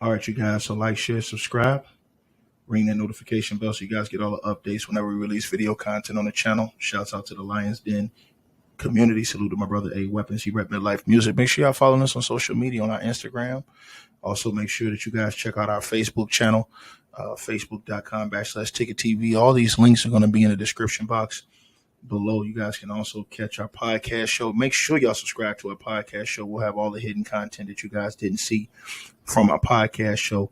All right, you guys. So like, share, subscribe, ring that notification bell so you guys get all the updates whenever we release video content on the channel. Shouts out to the Lions Den community. Salute to my brother A Weapons. He rep Midlife Music. Make sure y'all following us on social media on our Instagram. Also, make sure that you guys check out our Facebook channel, facebook.com/Ticket TV. All these links are going to be in the description box below. You guys can also catch our podcast show. Make sure y'all subscribe to our podcast show. We'll have all the hidden content that you guys didn't see from our podcast show.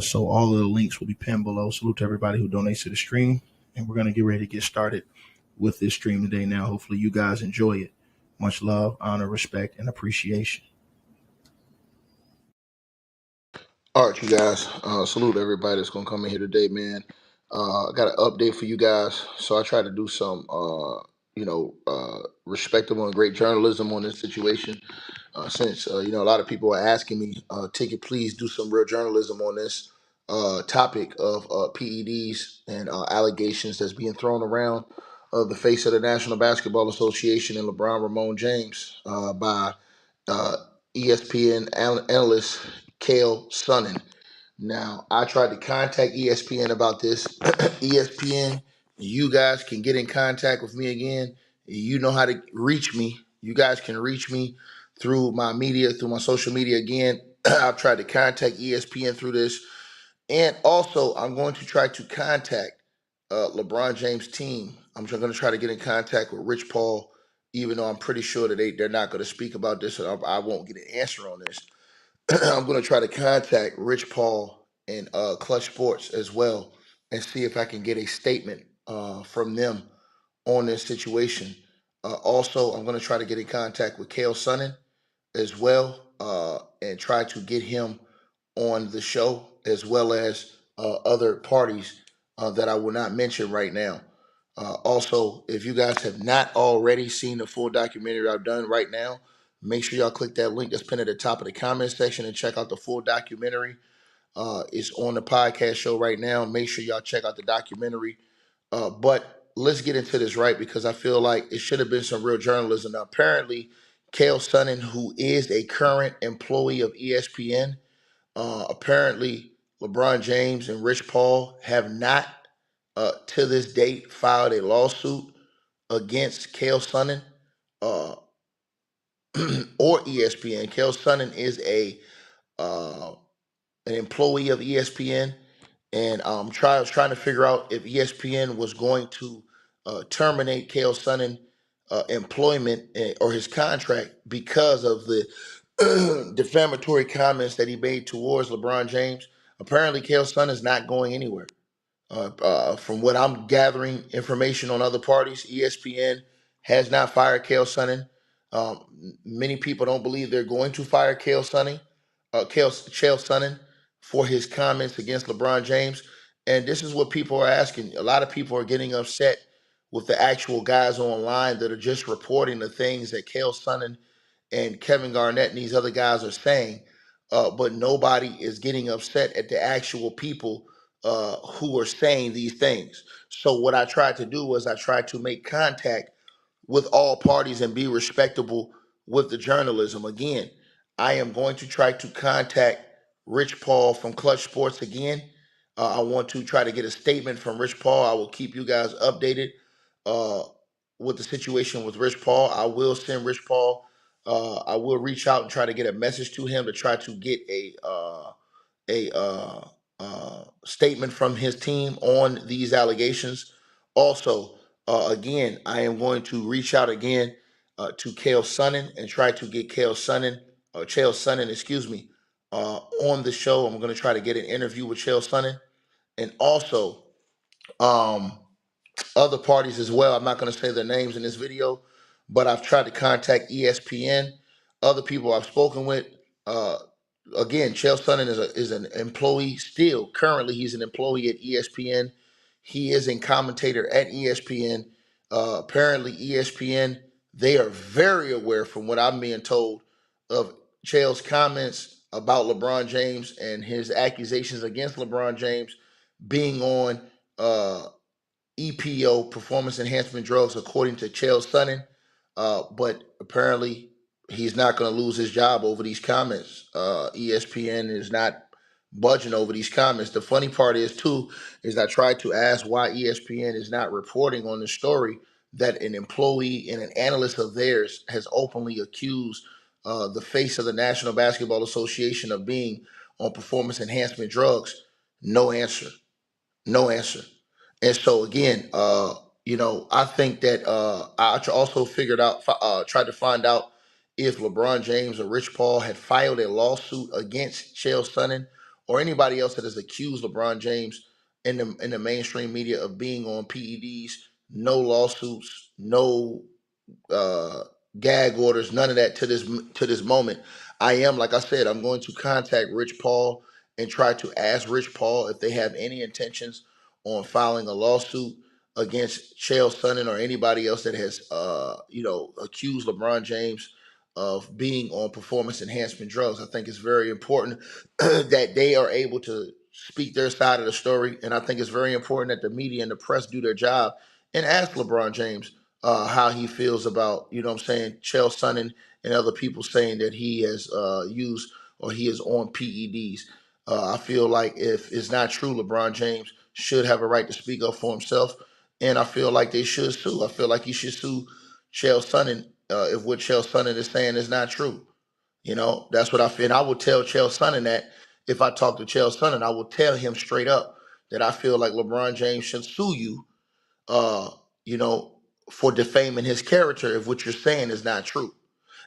So all of the links will be pinned below. Salute to everybody who donates to the stream. And we're going to get ready to get started with this stream today now. Hopefully you guys enjoy it. Much love, honor, respect, and appreciation. All right, you guys. Salute everybody that's gonna come in here today, man. I got an update for you guys. So I tried to do some, respectable and great journalism on this situation. Since a lot of people are asking me, Ticket, please do some real journalism on this topic of PEDs and allegations that's being thrown around the face of the National Basketball Association and LeBron Ramon James by uh, ESPN analyst Chael Sonnen. Now, I tried to contact ESPN about this. ESPN, you guys can get in contact with me again. You know how to reach me. You guys can reach me through my media, through my social media again. I've tried to contact ESPN through this. And also, I'm going to try to contact LeBron James' team. I'm going to try to get in contact with Rich Paul, even though I'm pretty sure that they're not going to speak about this, and I won't get an answer on this. I'm going to try to contact Rich Paul and Clutch Sports as well and see if I can get a statement from them on this situation. Also, I'm going to try to get in contact with Chael Sonnen as well and try to get him on the show as well as other parties that I will not mention right now. Also, if you guys have not already seen the full documentary I've done right now, make sure y'all click that link that's pinned at the top of the comment section and check out the full documentary. It's on the podcast show right now. Make sure y'all check out the documentary. But let's get into this, right? Because I feel like it should have been some real journalism. Now, apparently, Chael Sonnen, who is a current employee of ESPN, apparently LeBron James and Rich Paul have not, to this date, filed a lawsuit against Chael Sonnen uh, or ESPN. Chael Sonnen is an employee of ESPN, and I was trying to figure out if ESPN was going to terminate Chael Sonnen employment or his contract because of the defamatory comments that he made towards LeBron James. Apparently, Chael Sonnen is not going anywhere. From what I'm gathering information on other parties, ESPN has not fired Chael Sonnen. Many people don't believe they're going to fire Chael Sonnen for his comments against LeBron James. And this is what people are asking. A lot of people are getting upset with the actual guys online that are just reporting the things that Chael Sonnen and Kevin Garnett and these other guys are saying, but nobody is getting upset at the actual people who are saying these things. So what I tried to do was I tried to make contact with all parties and be respectable with the journalism. Again, I am going to try to contact Rich Paul from Clutch Sports again. I want to try to get a statement from Rich Paul. I will keep you guys updated uh, with the situation with Rich Paul. I will send Rich Paul. I will reach out and try to get a message to him to try to get a statement from his team on these allegations. Also, again, I am going to reach out again to Chael Sonnen and try to get Chael Sonnen, excuse me, on the show. I'm going to try to get an interview with Chael Sonnen and also um, other parties as well. I'm not going to say their names in this video, but I've tried to contact ESPN, other people I've spoken with. Uh, Again, Chael Sonnen is an employee still. Currently, he's an employee at ESPN. He is a commentator at ESPN. Apparently, ESPN, they are very aware, from what I'm being told, of Chael's comments about LeBron James and his accusations against LeBron James being on EPO, performance enhancement drugs, according to Chael Sonnen. But apparently, he's not going to lose his job over these comments. ESPN is not budging over these comments. The funny part is too is I tried to ask why ESPN is not reporting on the story that an employee and an analyst of theirs has openly accused the face of the National Basketball Association of being on performance enhancement drugs. No answer. No answer. And so again, I think that also tried to find out if LeBron James or Rich Paul had filed a lawsuit against Chael Sonnen or anybody else that has accused LeBron James in the mainstream media of being on PEDs. No lawsuits, no uh, gag orders, none of that to this moment. I am, like I said, I'm going to contact Rich Paul and try to ask Rich Paul if they have any intentions on filing a lawsuit against Chael Sonnen or anybody else that has, accused LeBron James of being on performance enhancement drugs. I think it's very important that they are able to speak their side of the story, and I think it's very important that the media and the press do their job and ask LeBron James how he feels about, what I'm saying, Chael Sonnen and other people saying that he has used or he is on PEDs. I feel like if it's not true, LeBron James should have a right to speak up for himself, and I feel like they should sue. I feel like he should sue Chael Sonnen if what Chael Sonnen is saying is not true. That's what I feel. And I will tell Chael Sonnen that if I talk to Chael Sonnen, I will tell him straight up that I feel like LeBron James should sue you uh, you know, for defaming his character if what you're saying is not true.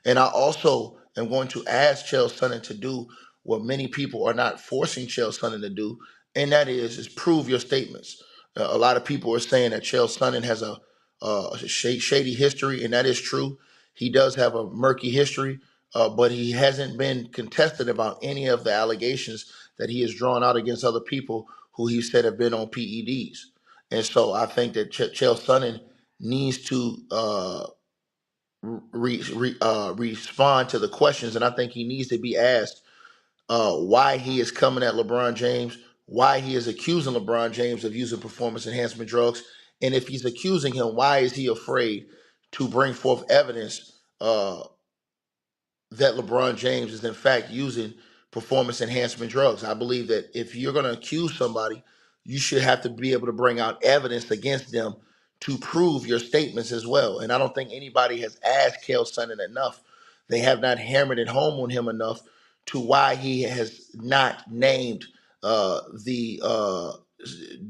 And I also am going to ask Chael Sonnen to do what many people are not forcing Chael Sonnen to do, and that is prove your statements. A lot of people are saying that Chael Sonnen has a shady history, and that is true. He does have a murky history, but he hasn't been contested about any of the allegations that he has drawn out against other people who he said have been on PEDs. And so I think that Chael Sonnen needs to respond to the questions, and I think he needs to be asked why he is coming at LeBron James, why he is accusing LeBron James of using performance enhancement drugs, and if he's accusing him, why is he afraid to bring forth evidence that LeBron James is in fact using performance enhancement drugs? I believe that if you're going to accuse somebody, you should have to be able to bring out evidence against them to prove your statements as well. And I don't think anybody has asked Chael Sonnen enough. They have not hammered it home on him enough to why he has not named the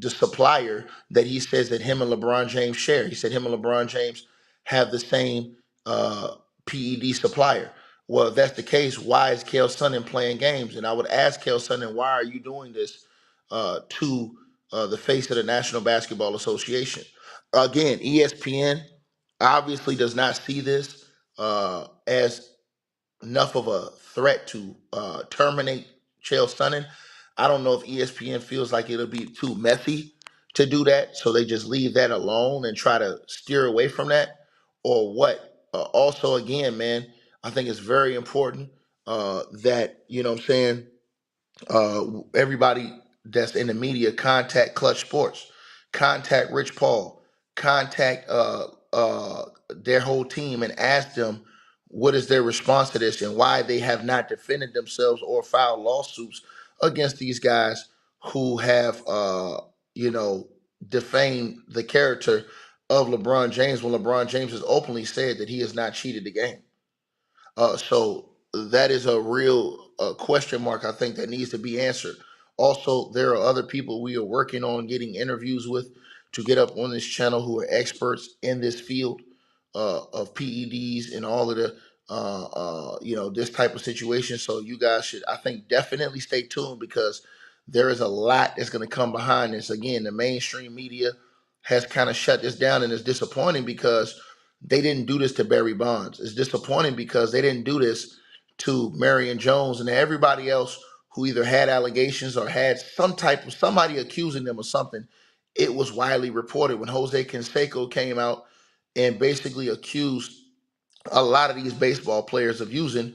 supplier that he says that him and LeBron James share. He said him and LeBron James have the same PED supplier. Well, if that's the case, why is Chael Sonnen playing games? And I would ask Chael Sonnen, why are you doing this to the face of the National Basketball Association? Again, ESPN obviously does not see this as enough of a threat to terminate Chael Sonnen. I don't know if ESPN feels like it'll be too messy to do that, so they just leave that alone and try to steer away from that, or what. Also, again, man, I think it's very important that, what I'm saying, everybody that's in the media contact Clutch Sports, contact Rich Paul, contact their whole team and ask them what is their response to this and why they have not defended themselves or filed lawsuits against these guys who have you know defamed the character of LeBron James when LeBron James has openly said that he has not cheated the game. So that is a real question mark, I think, that needs to be answered. Also, there are other people we are working on getting interviews with to get up on this channel who are experts in this field of PEDs and all of the, this type of situation. So you guys should, I think, definitely stay tuned because there is a lot that's going to come behind this. Again, the mainstream media has kind of shut this down, and it's disappointing because they didn't do this to Barry Bonds. It's disappointing because they didn't do this to Marion Jones and everybody else who either had allegations or had some type of somebody accusing them of something. It was widely reported when Jose Canseco came out and basically accused a lot of these baseball players of using.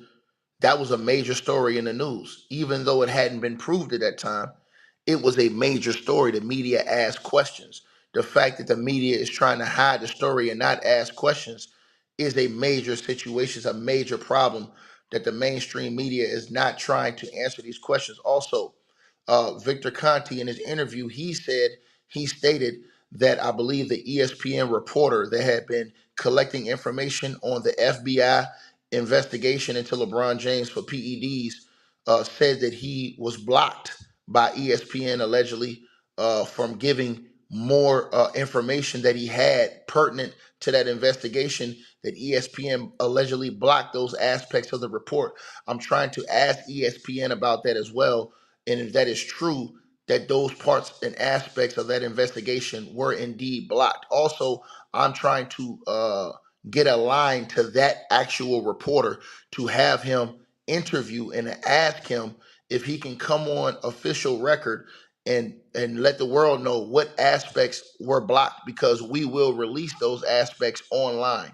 That was a major story in the news. Even though it hadn't been proved at that time, it was a major story. The media asked questions. The fact that the media is trying to hide the story and not ask questions is a major situation, it's a major problem that the mainstream media is not trying to answer these questions. Also, Victor Conti, in his interview, he stated that I believe the ESPN reporter that had been collecting information on the FBI investigation into LeBron James for PEDs said that he was blocked by ESPN allegedly from giving more information that he had pertinent to that investigation, that ESPN allegedly blocked those aspects of the report. I'm trying to ask ESPN about that as well. And if that is true, that those parts and aspects of that investigation were indeed blocked. Also, I'm trying to get a line to that actual reporter to have him interview and ask him if he can come on official record and let the world know what aspects were blocked, because we will release those aspects online.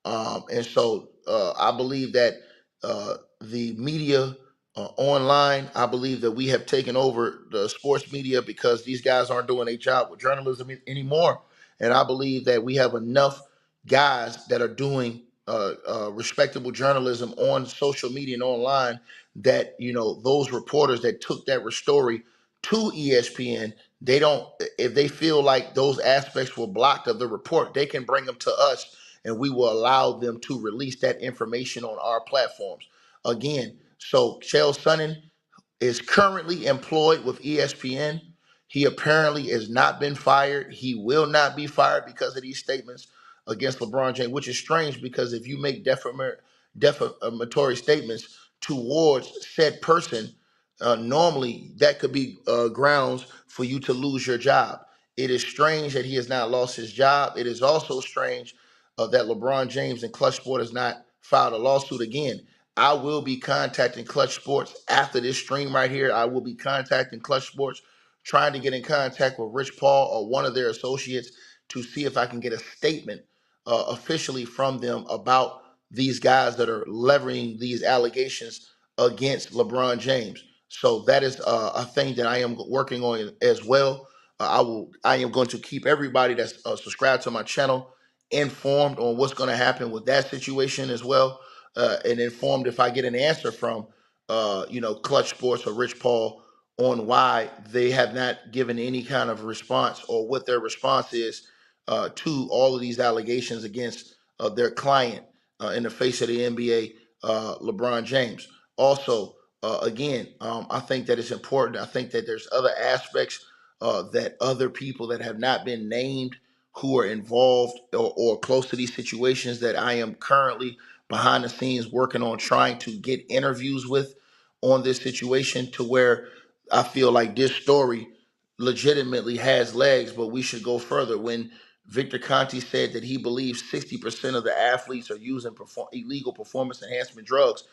And so I believe that the media online, I believe that we have taken over the sports media because these guys aren't doing a job with journalism anymore. And I believe that we have enough guys that are doing respectable journalism on social media and online, that those reporters that took that story to ESPN, they don't, if they feel like those aspects were blocked of the report, they can bring them to us and we will allow them to release that information on our platforms. Again, so Chael Sonnen is currently employed with ESPN. He apparently has not been fired. He will not be fired because of these statements against LeBron James, which is strange because if you make defamatory statements towards said person, normally that could be grounds for you to lose your job. It is strange that he has not lost his job. It is also strange that LeBron James and Clutch Sport has not filed a lawsuit again. I will be contacting Clutch Sports after this stream right here. I will be contacting Clutch Sports, trying to get in contact with Rich Paul or one of their associates to see if I can get a statement officially from them about these guys that are leveraging these allegations against LeBron James. So that is a thing that I am working on as well. I am going to keep everybody that's subscribed to my channel informed on what's going to happen with that situation as well, and informed if I get an answer from Clutch Sports or Rich Paul on why they have not given any kind of response or what their response is to all of these allegations against their client in the face of the NBA, LeBron James. Also, again, I think that it's important. I think that there's other aspects that other people that have not been named who are involved or close to these situations that I am currently behind the scenes working on trying to get interviews with on this situation, to where I feel like this story legitimately has legs, but we should go further. When Victor Conti said that he believes 60% of the athletes are using illegal performance enhancement drugs,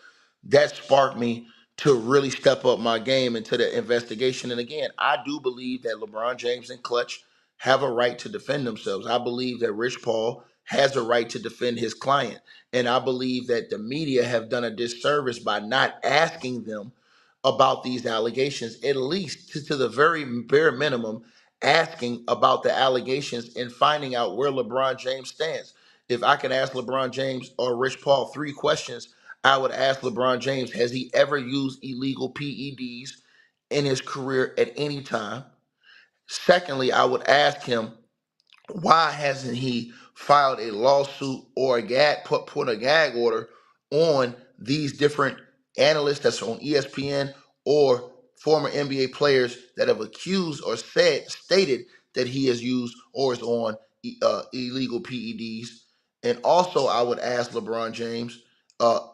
that sparked me to really step up my game into the investigation. And again, I do believe that LeBron James and Clutch have a right to defend themselves. I believe that Rich Paul has a right to defend his client. And I believe that the media have done a disservice by not asking them about these allegations, at least to the very bare minimum, asking about the allegations and finding out where LeBron James stands. If I could ask LeBron James or Rich Paul 3 questions, I would ask LeBron James, has he ever used illegal PEDs in his career at any time? Secondly, I would ask him, why hasn't he filed a lawsuit or put a gag order on these different analysts that's on ESPN or former NBA players that have accused or stated that he has used or is on illegal PEDs? And also, I would ask LeBron James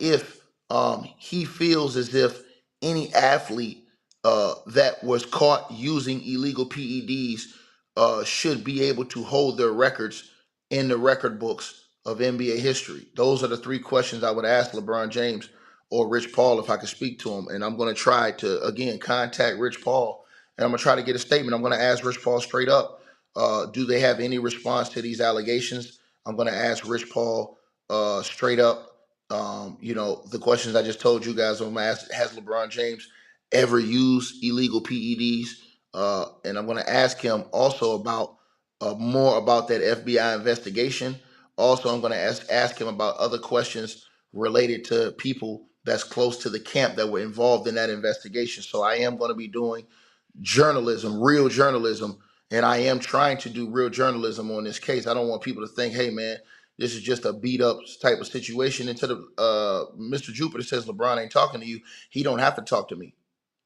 if he feels as if any athlete that was caught using illegal PEDs should be able to hold their records in the record books of NBA history. Those are the 3 questions I would ask LeBron James or Rich Paul if I could speak to him. And I'm going to try to, again, contact Rich Paul, and I'm going to try to get a statement. I'm going to ask Rich Paul straight up, do they have any response to these allegations? I'm going to ask Rich Paul straight up, the questions I just told you guys. I'm going to ask, has LeBron James ever used illegal PEDs? And I'm going to ask him also about more about that FBI investigation. Also, I'm going to ask him about other questions related to people that's close to the camp that were involved in that investigation. So I am going to be doing journalism, real journalism, and I am trying to do real journalism on this case. I don't want people to think, hey man, this is just a beat up type of situation. Instead of Mr. Jupiter says LeBron ain't talking to you, he don't have to talk to me.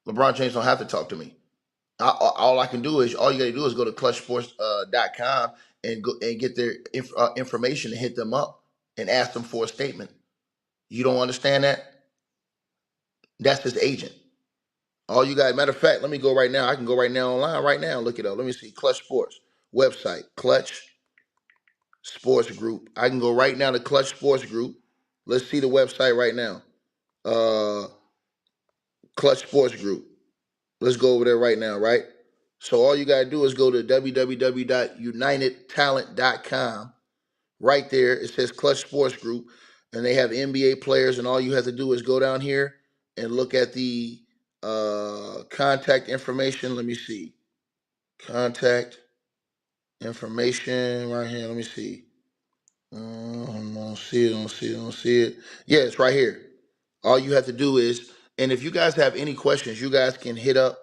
LeBron James don't have to talk to me. All I can do is all you got to do is go to clutchsports.com and go and get their information and hit them up and ask them for a statement. You don't understand that? That's his agent. All you guys, matter of fact, let me go right now. I can go right now online right now and look it up. Let me see. Clutch Sports website, Clutch Sports Group. I can go right now to Clutch Sports Group. Let's see the website right now. Clutch Sports Group. Let's go over there right now, right? So all you got to do is go to www.unitedtalent.com. Right there, it says Clutch Sports Group, and they have NBA players, and all you have to do is go down here and look at the contact information. Let me see. Contact information right here. Let me see. I don't see it. Don't see it. Yeah, it's right here. All you have to do is, and if you guys have any questions, you guys can hit up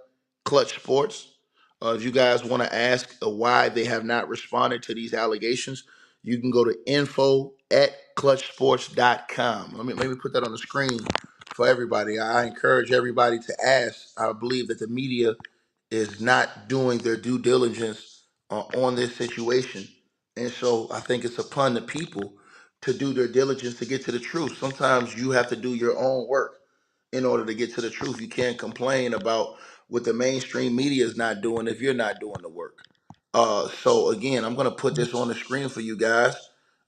Clutch Sports. If you guys want to ask why they have not responded to these allegations, you can go to info@clutchsports.com. Let me put that on the screen for everybody. I encourage everybody to ask. I believe that the media is not doing their due diligence on this situation. And so I think it's upon the people to do their diligence to get to the truth. Sometimes you have to do your own work in order to get to the truth. You can't complain about what the mainstream media is not doing if you're not doing the work. So again, I'm gonna put this on the screen for you guys.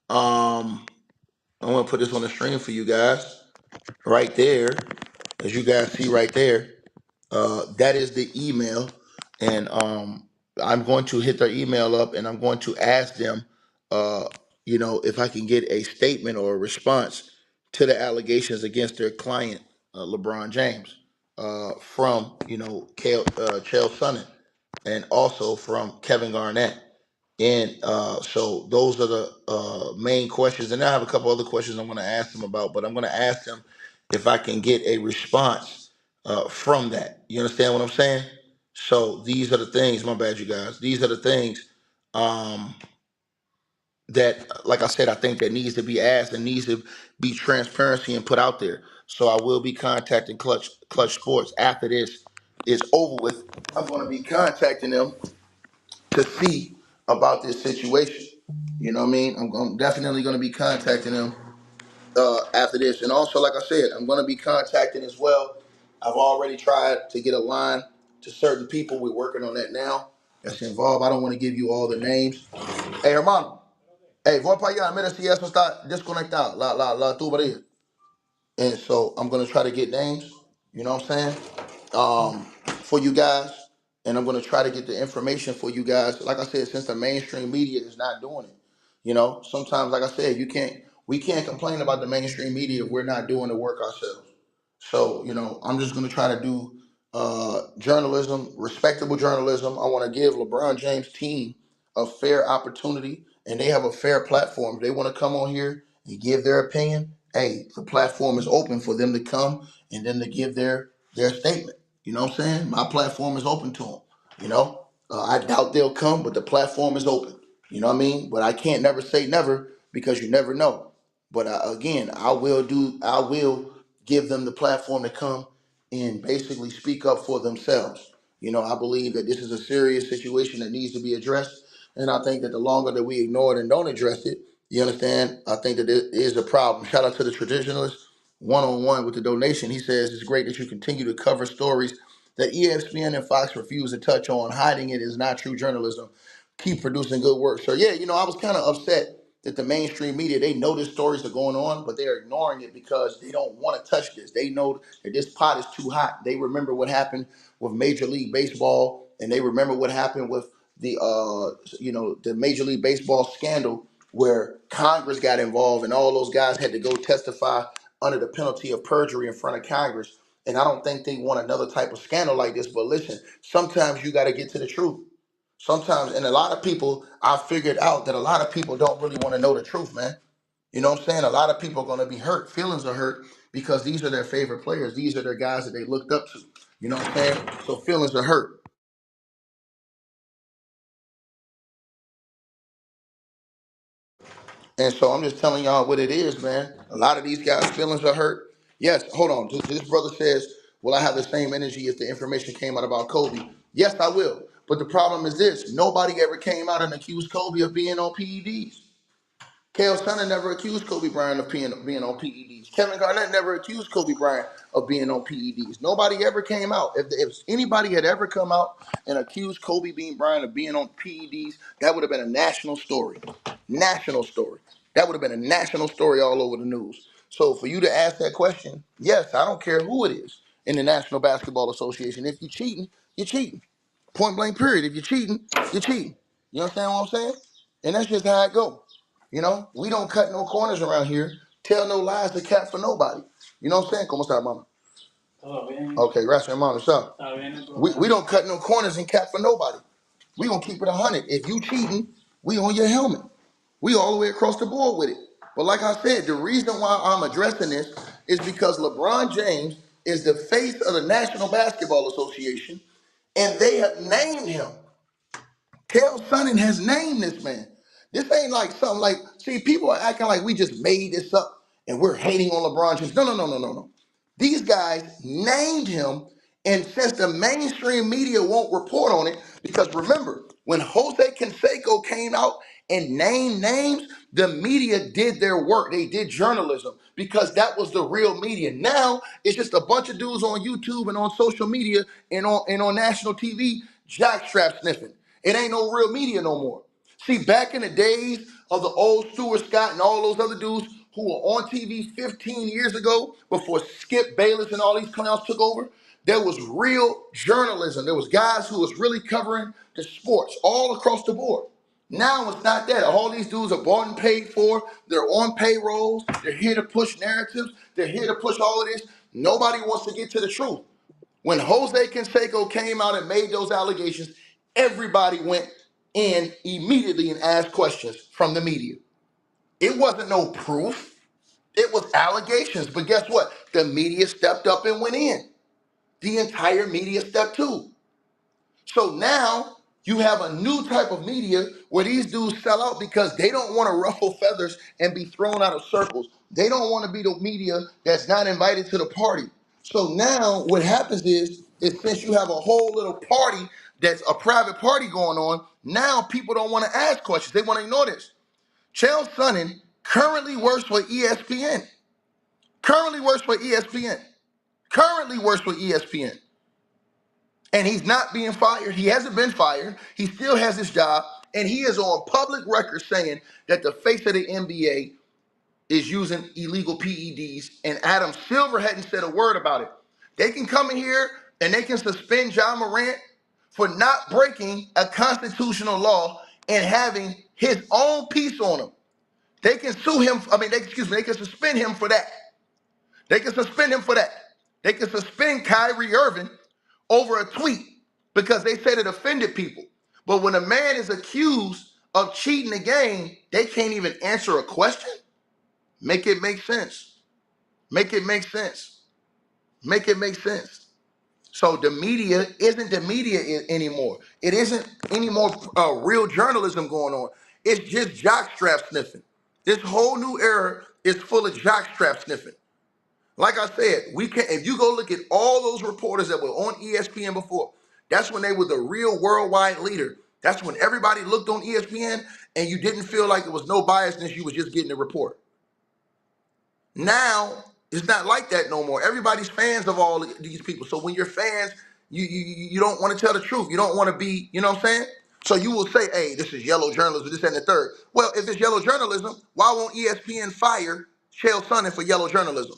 I'm gonna put this on the screen for you guys right there, as you guys see right there. That is the email, and I'm going to hit their email up, and I'm going to ask them, if I can get a statement or a response to the allegations against their client, LeBron James, from Chael Sonnen, and also from Kevin Garnett. And so those are the main questions. And I have a couple other questions I'm going to ask them about, but I'm going to ask them if I can get a response from that. You understand what I'm saying? So these are the things, my bad, you guys. These are the things um, that, like I said, I think that needs to be asked and needs to be transparency and put out there. So I will be contacting Clutch Sports after this is over with. I'm going to be contacting them to see about this situation. You know what I mean? I'm definitely going to be contacting them after this. And also, like I said, I'm going to be contacting as well. I've already tried to get a line to certain people. We're working on that now that's involved. I don't want to give you all the names. Hey, hermano. Hey, voy para allá. Mira si eso está desconectado. La tubería. And so I'm going to try to get names. You know what I'm saying? For you guys, and I'm going to try to get the information for you guys. Like I said, since the mainstream media is not doing it, sometimes, like I said, we can't complain about the mainstream media if we're not doing the work ourselves. So, I'm just going to try to do journalism, respectable journalism. I want to give LeBron James' team a fair opportunity, and they have a fair platform. If they want to come on here and give their opinion, hey, the platform is open for them to come and then to give their statement. You know what I'm saying? My platform is open to them. I doubt they'll come, but the platform is open. You know what I mean? But I can't never say never because you never know. But again, I will give them the platform to come and basically speak up for themselves. I believe that this is a serious situation that needs to be addressed. And I think that the longer that we ignore it and don't address it, you understand, I think that it is a problem. Shout out to the traditionalist one-on-one with the donation. He says it's great that you continue to cover stories that ESPN and Fox refuse to touch on. Hiding it is not true journalism. Keep producing good work. So yeah, I was kind of upset that the mainstream media, they know these stories are going on, but they're ignoring it because they don't want to touch this. They know that this pot is too hot. They remember what happened with Major League Baseball, and they remember what happened with the Major League Baseball scandal where Congress got involved and all those guys had to go testify under the penalty of perjury in front of Congress. And I don't think they want another type of scandal like this. But listen, sometimes you got to get to the truth. Sometimes, and a lot of people, I figured out that a lot of people don't really want to know the truth, man. You know what I'm saying? A lot of people are going to be hurt. Feelings are hurt because these are their favorite players. These are their guys that they looked up to. You know what I'm saying? So feelings are hurt. And so I'm just telling y'all what it is, man. A lot of these guys' feelings are hurt. Yes, hold on. This brother says, will I have the same energy if the information came out about Kobe? Yes, I will. But the problem is this. Nobody ever came out and accused Kobe of being on PEDs. Chael Sonnen never accused Kobe Bryant of being on PEDs. Kevin Garnett never accused Kobe Bryant of being on PEDs. Nobody ever came out. If anybody had ever come out and accused Kobe Bryant of being on PEDs, that would have been a national story. National story. That would have been a national story all over the news. So for you to ask that question, yes, I don't care who it is in the National Basketball Association. If you're cheating, you're cheating. Point blank period. If you're cheating, you're cheating. You understand what I'm saying? And that's just how it goes. You know, we don't cut no corners around here, tell no lies to cat for nobody. You know what I'm saying? ¿Cómo está, mama? Okay, gracias, hermano. What's up? We don't cut no corners and cat for nobody. We gonna keep it 100. If you cheating, we on your helmet. We all the way across the board with it. But like I said, the reason why I'm addressing this is because LeBron James is the face of the National Basketball Association, and they have named him. Chael Sonnen has named this man. This ain't like something like, see, people are acting like we just made this up and we're hating on LeBron James. No, no, no, no, no, no. These guys named him, and since the mainstream media won't report on it, because remember, when Jose Canseco came out and named names, the media did their work. They did journalism because that was the real media. Now it's just a bunch of dudes on YouTube and on social media and on national TV jockstrap sniffing. It ain't no real media no more. See, back in the days of the old Stuart Scott and all those other dudes who were on TV 15 years ago, before Skip Bayless and all these clowns took over, there was real journalism. There was guys who was really covering the sports all across the board. Now it's not that. All these dudes are bought and paid for. They're on payrolls. They're here to push narratives. They're here to push all of this. Nobody wants to get to the truth. When Jose Canseco came out and made those allegations, everybody went in immediately and asked questions from the media. It wasn't no proof. It was allegations. But guess what? The media stepped up and went in. The entire media stepped too. So now you have a new type of media where these dudes sell out because they don't want to ruffle feathers and be thrown out of circles. They don't want to be the media that's not invited to the party. So now what happens is since you have a whole little party that's a private party going on, now people don't want to ask questions. They want to ignore this. Chael Sonnen currently works for ESPN. Currently works for ESPN. Currently works for ESPN. And he's not being fired. He hasn't been fired. He still has his job. And he is on public record saying that the face of the NBA is using illegal PEDs. And Adam Silver hadn't said a word about it. They can come in here and they can suspend John Morant for not breaking a constitutional law and having his own piece on him. They can sue him. They can suspend him for that. They can suspend him for that. They can suspend Kyrie Irving over a tweet because they said it offended people. But when a man is accused of cheating the game, they can't even answer a question. Make it make sense. Make it make sense. Make it make sense. So the media isn't the media anymore. It isn't any more real journalism going on. It's just jockstrap sniffing. This whole new era is full of jockstrap sniffing. Like I said, we can if you go look at all those reporters that were on ESPN before, that's when they were the real worldwide leader. That's when everybody looked on ESPN and you didn't feel like there was no biasness, you was just getting a report. Now, it's not like that no more. Everybody's fans of all these people. So when you're fans, you don't want to tell the truth. You don't want to be, you know what I'm saying? So you will say, hey, this is yellow journalism, this and the third. Well, if it's yellow journalism, why won't ESPN fire Chael Sonnen for yellow journalism?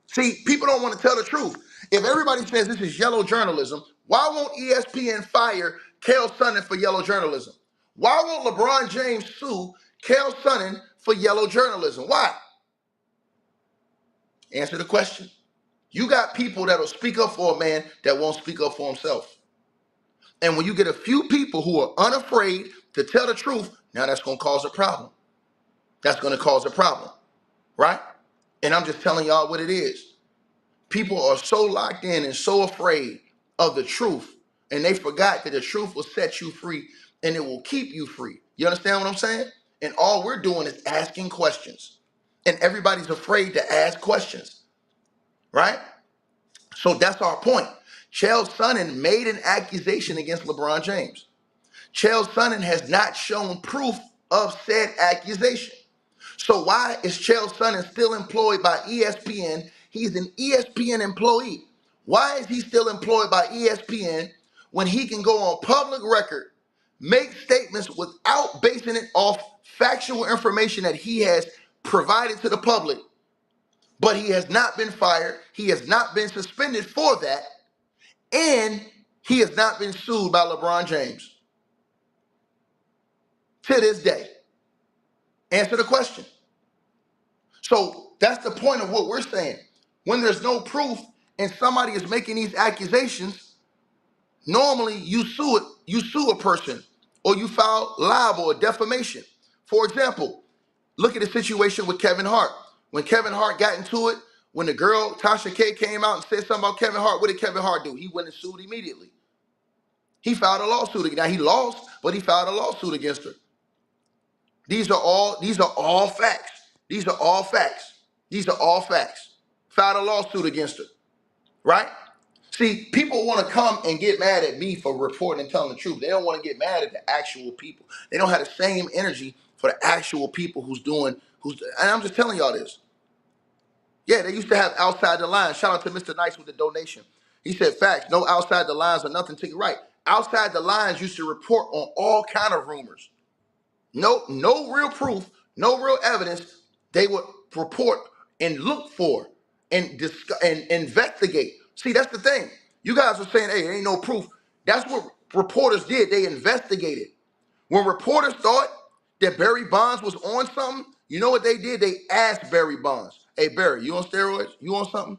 See, people don't want to tell the truth. If everybody says this is yellow journalism, why won't ESPN fire Chael Sonnen for yellow journalism? Why won't LeBron James sue Chael Sonnen for yellow journalism? Why? Answer the question. You got people that'll speak up for a man that won't speak up for himself. And when you get a few people who are unafraid to tell the truth, now that's going to cause a problem. That's going to cause a problem, right? And I'm just telling y'all what it is. People are so locked in and so afraid of the truth, and they forgot that the truth will set you free and it will keep you free. You understand what I'm saying? And all we're doing is asking questions. And everybody's afraid to ask questions, right? So that's our point. Chael Sonnen made an accusation against LeBron James. Chael Sonnen has not shown proof of said accusation. So why is Chael Sonnen still employed by ESPN? He's an ESPN employee. Why is he still employed by ESPN when he can go on public record, make statements without basing it off factual information that he has provided to the public, but he has not been fired, he has not been suspended for that, and he has not been sued by LeBron James to this day? Answer the question. So that's the point of what we're saying. When there's no proof and somebody is making these accusations, normally you sue a person or you file libel or defamation. For example, look at the situation with Kevin Hart. When Kevin Hart got into it, when the girl Tasha K came out and said something about Kevin Hart, what did Kevin Hart do? He went and sued immediately. He filed a lawsuit. Now he lost, but he filed a lawsuit against her. These are all facts. These are all facts. These are all facts. Filed a lawsuit against her, right? See, people want to come and get mad at me for reporting and telling the truth. They don't want to get mad at the actual people. They don't have the same energy for the actual people and I'm just telling y'all this. Yeah, they used to have outside the lines. Shout out to Mr. Nice with the donation. He said, facts, no outside the lines or nothing to get right. Outside the lines used to report on all kind of rumors. No real proof, no real evidence. They would report and look for and discuss and investigate. See, that's the thing. You guys are saying, hey, there ain't no proof. That's what reporters did. They investigated. When reporters thought that Barry Bonds was on something, you know what they did? They asked Barry Bonds, hey, Barry, you on steroids? You on something?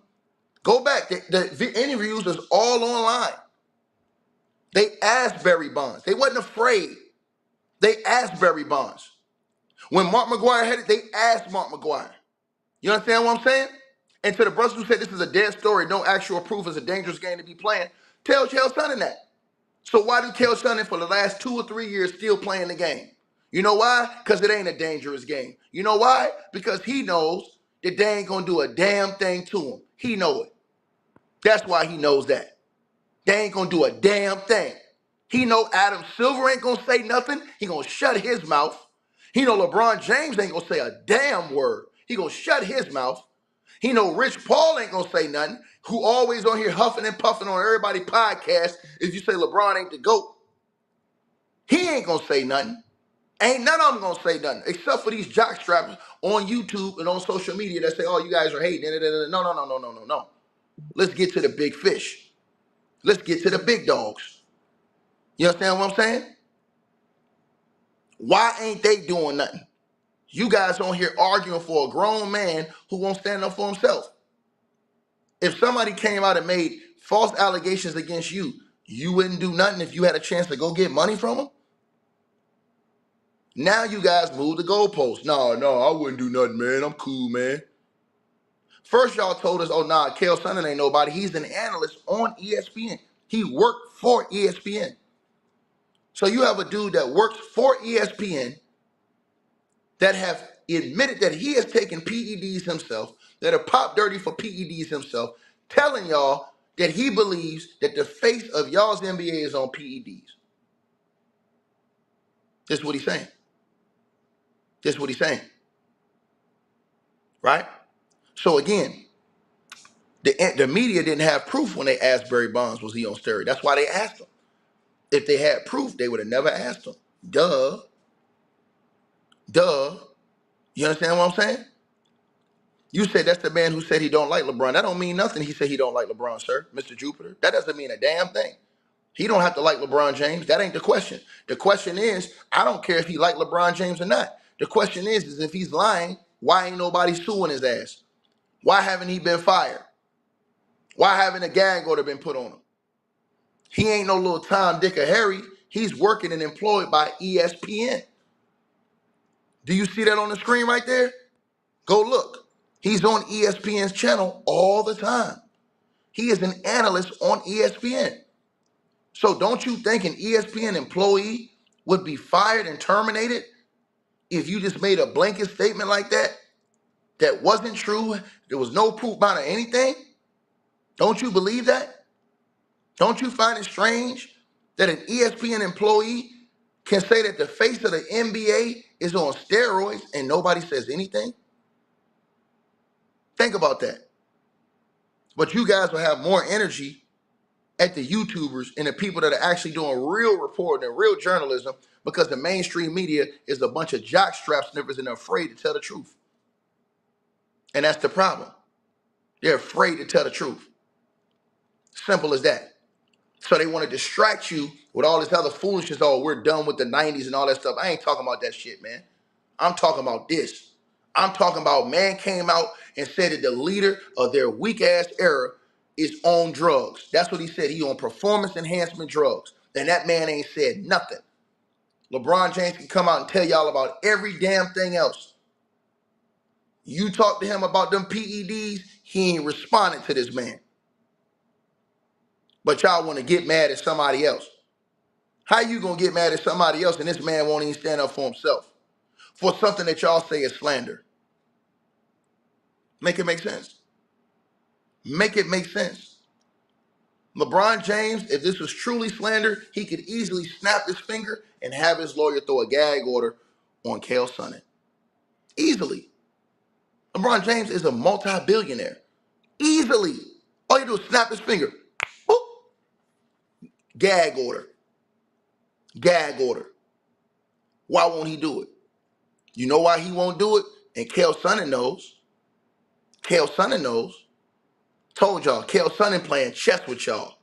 Go back. The interviews is all online. They asked Barry Bonds. They wasn't afraid. They asked Barry Bonds. When Mark McGwire had it, they asked Mark McGwire. You understand what I'm saying? And to the brothers who said this is a dead story, no actual proof, is a dangerous game to be playing, tell Chael Sonnen that. So why do Chael Sonnen for the last 2 or 3 years still playing the game? You know why? Because it ain't a dangerous game. You know why? Because he knows that they ain't going to do a damn thing to him. He know it. That's why he knows that. They ain't going to do a damn thing. He know Adam Silver ain't going to say nothing. He going to shut his mouth. He know LeBron James ain't going to say a damn word. He going to shut his mouth. He know Rich Paul ain't going to say nothing, who always on here huffing and puffing on everybody's podcast. If you say LeBron ain't the GOAT, he ain't going to say nothing. Ain't none of them going to say nothing, except for these jockstraps on YouTube and on social media that say, oh, you guys are hating. No. Let's get to the big fish. Let's get to the big dogs. You understand what I'm saying? Why ain't they doing nothing? You guys on here arguing for a grown man who won't stand up for himself. If somebody came out and made false allegations against you, you wouldn't do nothing if you had a chance to go get money from them? Now you guys move the goalposts. No, I wouldn't do nothing, man. I'm cool, man. First y'all told us, oh, nah, Chael Sonnen ain't nobody. He's an analyst on ESPN. He worked for ESPN. So you have a dude that works for ESPN that have admitted that he has taken PEDs himself, that are pop dirty for PEDs himself, telling y'all that he believes that the face of y'all's NBA is on PEDs. This is what he's saying. This is what he's saying. Right? So again, the media didn't have proof when they asked Barry Bonds, was he on steroids? That's why they asked him. If they had proof, they would have never asked him. Duh. You understand what I'm saying? You said that's the man who said he don't like LeBron. That don't mean nothing. He said he don't like LeBron, sir, Mr. Jupiter. That doesn't mean a damn thing. He don't have to like LeBron James. That ain't the question. The question is, I don't care if he like LeBron James or not. The question is if he's lying, why ain't nobody suing his ass? Why haven't he been fired? Why haven't a gag order been put on him? He ain't no little Tom, Dick, or Harry. He's working and employed by ESPN. Do you see that on the screen right there? Go look. He's on ESPN's channel all the time. He is an analyst on ESPN. So don't you think an ESPN employee would be fired and terminated If you just made a blanket statement like that wasn't true, there was no proof behind anything, don't you believe that? Don't you find it strange that an ESPN employee can say that the face of the NBA is on steroids and nobody says anything? Think about that. But you guys will have more energy at the YouTubers and the people that are actually doing real reporting and real journalism, because the mainstream media is a bunch of jockstrap sniffers and they're afraid to tell the truth. And that's the problem. They're afraid to tell the truth. Simple as that. So they want to distract you with all this other foolishness. Oh, we're done with the 90s and all that stuff. I ain't talking about that shit, man. I'm talking about this. I'm talking about man came out and said that the leader of their weak ass era is on drugs. That's what he said. He on performance enhancement drugs. And that man ain't said nothing. LeBron James can come out and tell y'all about every damn thing else. You talk to him about them PEDs, he ain't responding to this man. But y'all want to get mad at somebody else. How you gonna get mad at somebody else and this man won't even stand up for himself for something that y'all say is slander? Make it make sense. Make it make sense. LeBron James, if this was truly slander, he could easily snap his finger and have his lawyer throw a gag order on Chael Sonnen. Easily. LeBron James is a multi-billionaire. Easily. All you do is snap his finger. Boop. Gag order. Gag order. Why won't he do it? You know why he won't do it? And Chael Sonnen knows. Chael Sonnen knows. Told y'all, Chael Sonnen playing chess with y'all.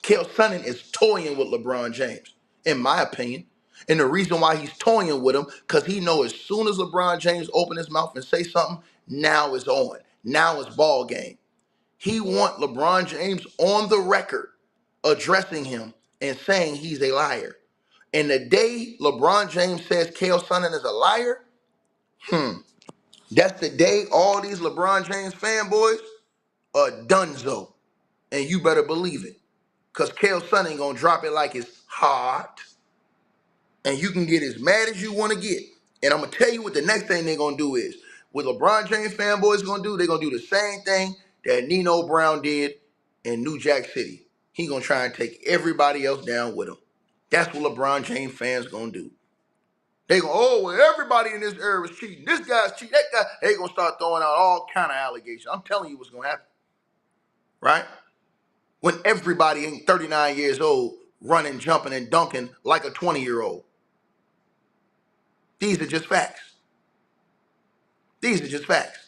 Chael Sonnen is toying with LeBron James, in my opinion. And the reason why he's toying with him, because he knows as soon as LeBron James open his mouth and say something, now it's on. Now it's ball game. He want LeBron James on the record addressing him and saying he's a liar. And the day LeBron James says Chael Sonnen is a liar, that's the day all these LeBron James fanboys are donezo. And you better believe it. Because Chael Sonnen gonna drop it like it's hot. And you can get as mad as you want to get. And I'm gonna tell you what the next thing they're gonna do is. What LeBron James fanboys gonna do, they're gonna do the same thing that Nino Brown did in New Jack City. He gonna try and take everybody else down with him. That's what LeBron James fans gonna do. They go, oh, well, everybody in this era was cheating. This guy's cheating. That guy. They gonna start throwing out all kind of allegations. I'm telling you what's gonna happen, right? When everybody ain't 39 years old running, jumping, and dunking like a 20-year-old. These are just facts. These are just facts.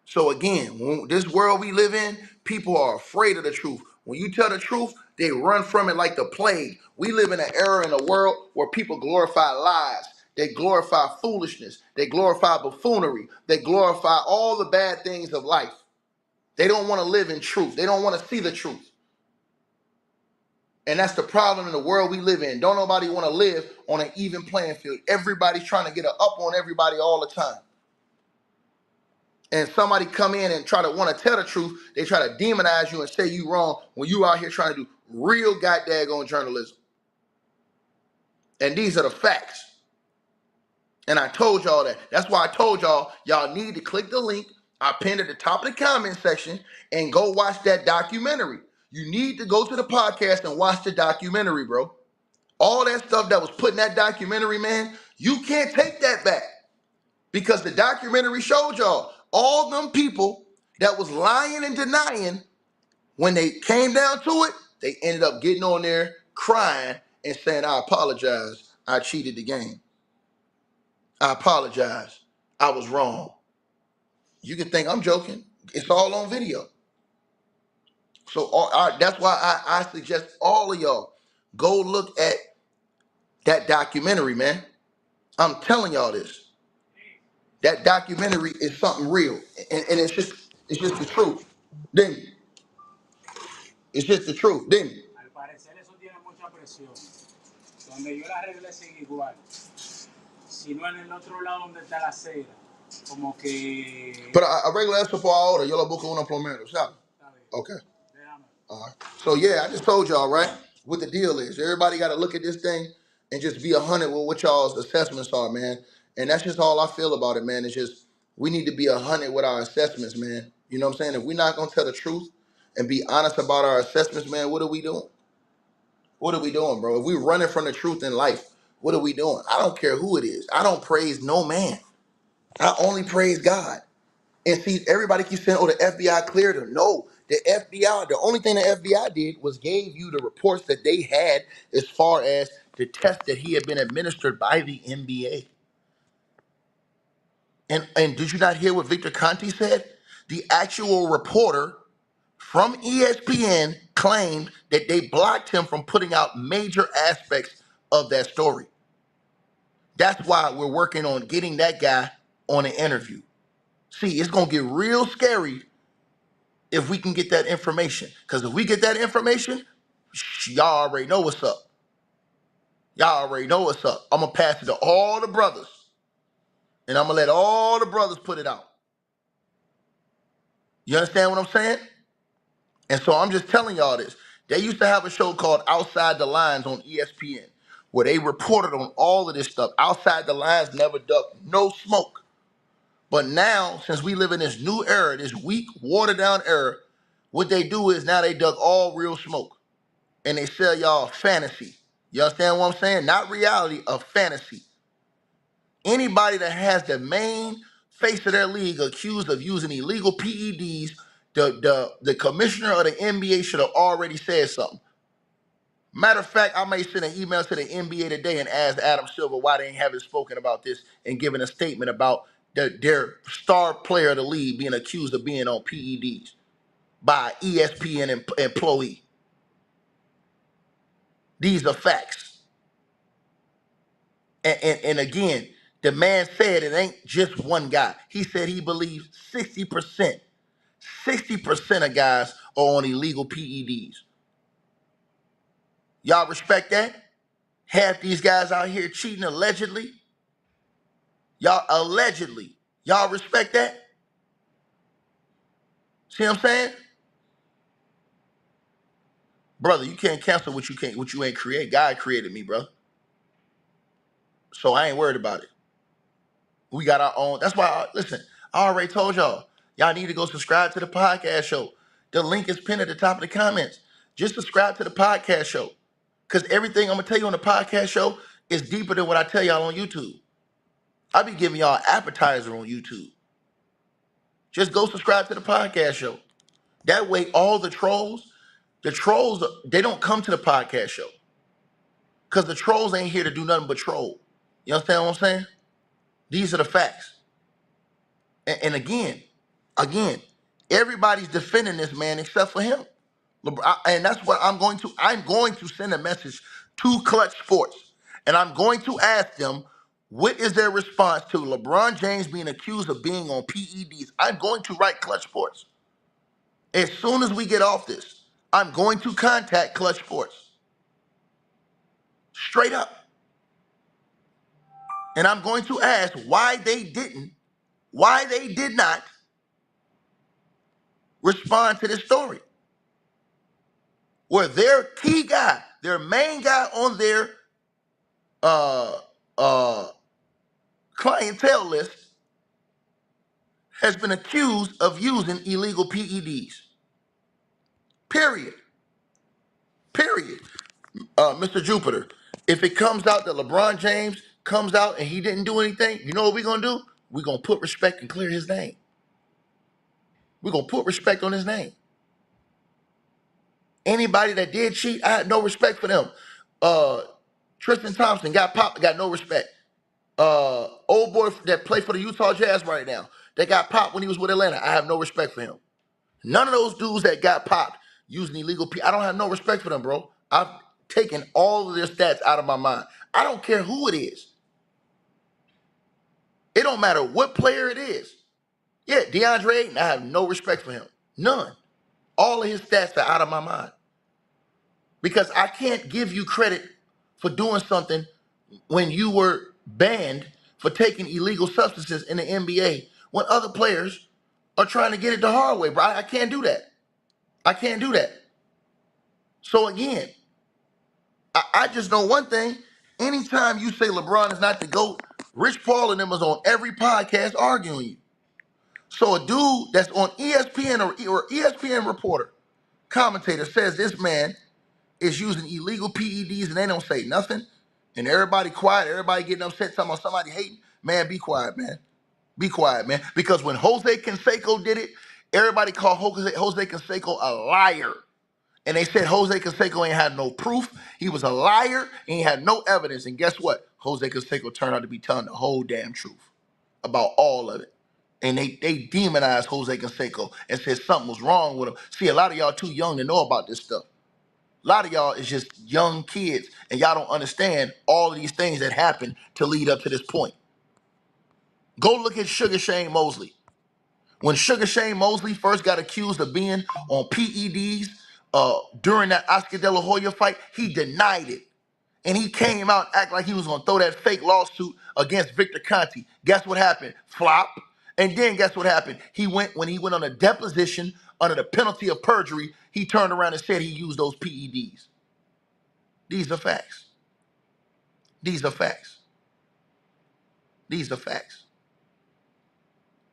So again, when this world we live in, people are afraid of the truth. When you tell the truth, they run from it like the plague. We live in an era in a world where people glorify lies. They glorify foolishness. They glorify buffoonery. They glorify all the bad things of life. They don't want to live in truth. They don't want to see the truth. And that's the problem in the world we live in. Don't nobody want to live on an even playing field. Everybody's trying to get up on everybody all the time. And somebody come in and try to want to tell the truth, they try to demonize you and say you wrong when you out here trying to do real goddamn journalism. And these are the facts. And I told y'all that. That's why I told y'all need to click the link I pinned at the top of the comment section and go watch that documentary. You need to go to the podcast and watch the documentary, bro. All that stuff that was put in that documentary, man, you can't take that back. Because the documentary showed y'all all them people that was lying and denying, when they came down to it, they ended up getting on there crying and saying, I apologize. I cheated the game. I apologize. I was wrong. You can think I'm joking. It's all on video. So that's why I suggest all of y'all go look at that documentary, man. I'm telling y'all this. That documentary is something real. And it's just the truth. Didn't you? It's just the truth, didn't you? Al parecer eso tiene mucha presión. Donde yo la regla sigue igual. Si no en el otro lado donde está la acera. Como que... Pero arregla eso por ahora. Yo lo busco unos plomeros, ¿sabes? Okay. All right. So yeah, I just told y'all, right, what the deal is. Everybody got to look at this thing and just be 100 with what y'all's assessments are, man. And that's just all I feel about it, man. It's just we need to be 100 with our assessments, man. You know what I'm saying? If we're not gonna tell the truth and be honest about our assessments, man, what are we doing? What are we doing, bro? If we're running from the truth in life, what are we doing? I don't care who it is. I don't praise no man. I only praise God. And see, everybody keeps saying, oh, the FBI cleared him. No, the FBI, the only thing the FBI did was gave you the reports that they had as far as the test that he had been administered by the NBA. And did you not hear what Victor Conti said? The actual reporter from ESPN claimed that they blocked him from putting out major aspects of that story. That's why we're working on getting that guy on an interview. See, it's going to get real scary if we can get that information. Because if we get that information, y'all already know what's up. Y'all already know what's up. I'm going to pass it to all the brothers. And I'm going to let all the brothers put it out. You understand what I'm saying? And so I'm just telling y'all this. They used to have a show called Outside the Lines on ESPN where they reported on all of this stuff. Outside the Lines never ducked no smoke. But now, since we live in this new era, this weak, watered down era, what they do is now they duck all real smoke. And they sell y'all fantasy. You understand what I'm saying? Not reality, a fantasy. Anybody that has the main face of their league accused of using illegal PEDs, the commissioner of the NBA should have already said something. Matter of fact, I may send an email to the NBA today and ask Adam Silver why they haven't spoken about this and given a statement about their star player of the league being accused of being on PEDs by ESPN employee. These are facts. And again, the man said it ain't just one guy. He said he believes 60% of guys are on illegal PEDs. Y'all respect that? Half these guys out here cheating allegedly. Y'all allegedly. Y'all respect that? See what I'm saying? Brother, you can't cancel what you ain't create. God created me, bro. So I ain't worried about it. We got our own. That's why, listen, I already told y'all. Y'all need to go subscribe to the podcast show. The link is pinned at the top of the comments. Just subscribe to the podcast show. Because everything I'm going to tell you on the podcast show is deeper than what I tell y'all on YouTube. I be giving y'all an appetizer on YouTube. Just go subscribe to the podcast show. That way, all the trolls, they don't come to the podcast show. Because the trolls ain't here to do nothing but troll. You understand what I'm saying? These are the facts. And again, everybody's defending this man except for him. And that's what I'm going to. I'm going to send a message to Clutch Sports. And I'm going to ask them, what is their response to LeBron James being accused of being on PEDs? I'm going to write Clutch Sports. As soon as we get off this, I'm going to contact Clutch Sports. Straight up. And I'm going to ask why they did not respond to this story. Where their key guy, their main guy on their clientele list has been accused of using illegal PEDs. Period. Mr. Jupiter, if it comes out that LeBron James comes out and he didn't do anything, you know what we're going to do? We're going to put respect and clear his name. We're going to put respect on his name. Anybody that did cheat, I had no respect for them. Tristan Thompson got popped, got no respect. Old boy that played for the Utah Jazz right now, that got popped when he was with Atlanta, I have no respect for him. None of those dudes that got popped using illegal I don't have no respect for them, bro. I've taken all of their stats out of my mind. I don't care who it is. It don't matter what player it is. Yeah, DeAndre Ayton, I have no respect for him. None. All of his stats are out of my mind. Because I can't give you credit for doing something when you were banned for taking illegal substances in the NBA when other players are trying to get it the hard way, bro. I can't do that. I can't do that. So again, I just know one thing. Anytime you say LeBron is not the GOAT, Rich Paul and them was on every podcast arguing you. So a dude that's on ESPN or ESPN reporter, commentator says this man is using illegal PEDs and they don't say nothing, and everybody quiet, everybody getting upset, talking about somebody hating. Man, be quiet, man. Be quiet, man. Because when Jose Canseco did it, everybody called Jose Canseco a liar. And they said Jose Canseco ain't had no proof. He was a liar and he had no evidence. And guess what? Jose Canseco turned out to be telling the whole damn truth about all of it. And they demonized Jose Canseco and said something was wrong with him. See, a lot of y'all too young to know about this stuff. A lot of y'all is just young kids and y'all don't understand all of these things that happened to lead up to this point. Go look at Sugar Shane Mosley. When Sugar Shane Mosley first got accused of being on PEDs during that Oscar De La Hoya fight, he denied it. And he came out and acted like he was going to throw that fake lawsuit against Victor Conti. Guess what happened? Flop. And then guess what happened? When he went on a deposition under the penalty of perjury, he turned around and said he used those PEDs. These are facts. These are facts. These are facts.